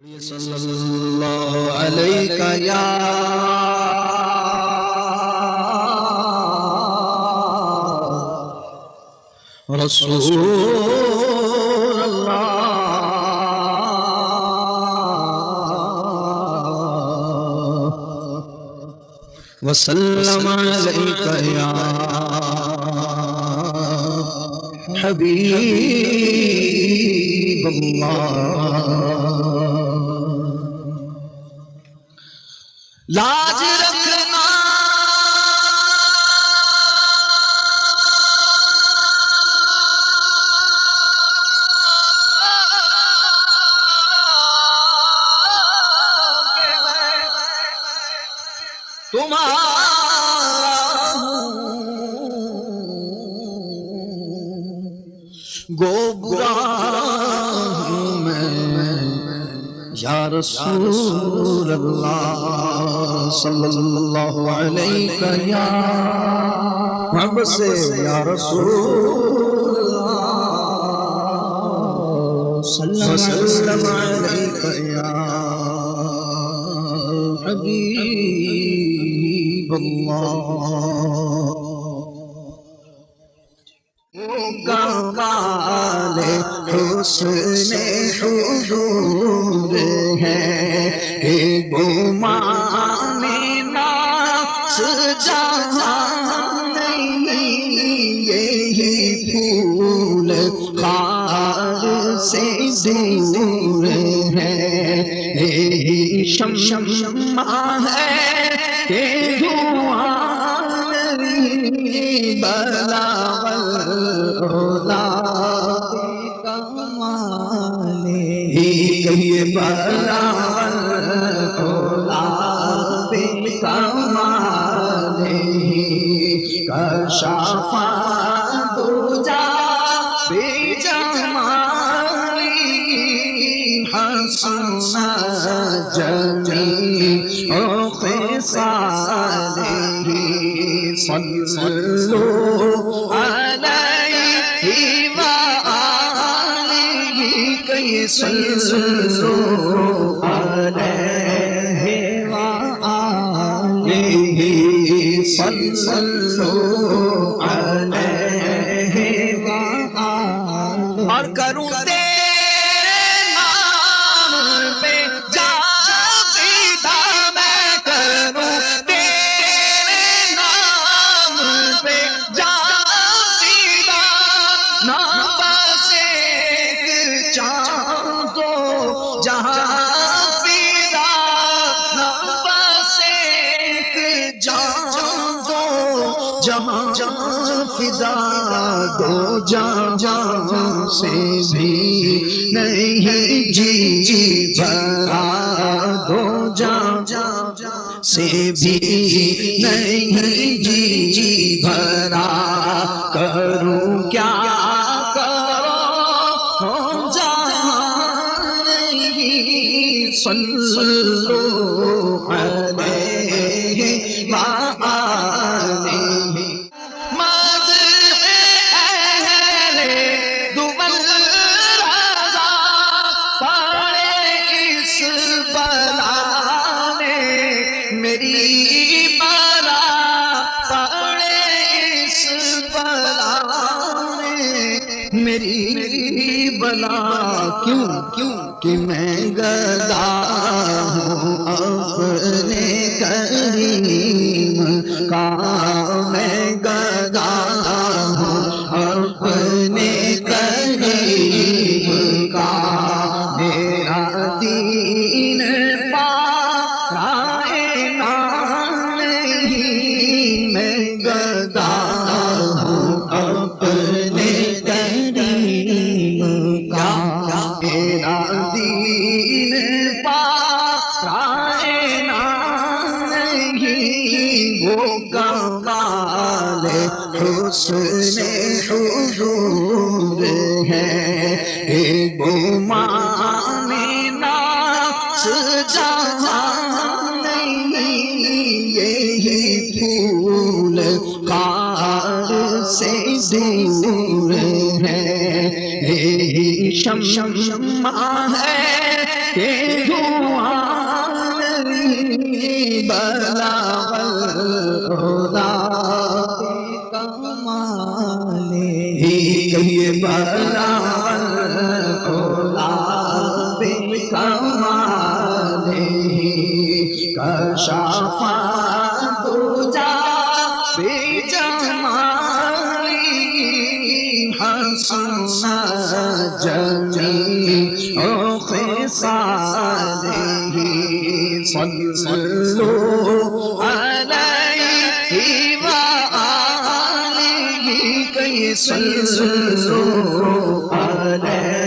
صلی اللہ علیہ یا رسول اللہ وسلم علیک یا حبیب اللہ لاج رکھنا تمہارا گو برا ہوں میں یا رسول اللہ صلی اللہ علیہ یا محبت سے یا رسول اللہ صلی اللہ علیہ یا حبیب اللہ کمال حسن حضور ہے کہ گمان ناس جہاں نہیں یہی پھول خار سے دور ہے یہی شمع ہے کہ دھواں بلا اولاد کمال یہ بلا اولاد کمال کشف دجا بجمالی حسن جمیع خصاله صلوا علیہ وآلہ صلوا علیہ وآلہ صلوا علیہ وآلہ اور کروں فدا دو جہاں سے بھی نہیں جی بھرا دو جہاں سے بھی نہیں جی بھرا کروں کیا کروں جہاں نہیں صلوا علیہ وآلہ میری بلا کیوں کہ میں گدا ہوں اپنے کریم کا میں گدا ہوں اپنے کریم کا میرا دین پارائنا نہیں میں گدا ہوں اپنے میرا دین پارائنا نہیں وہ کمال حسن حضور ہے کہ گمان ناس جہاں نہیں یہی پھول خار سے دور ہے شمع ہے کہ ہوا نہیں بلاغ الہدا کمال ہی بلاغ الہدا کمال ہی کشف دجا بجمالی حسن جمیع خصاله صلوا عليه وآله كي صلوا عليه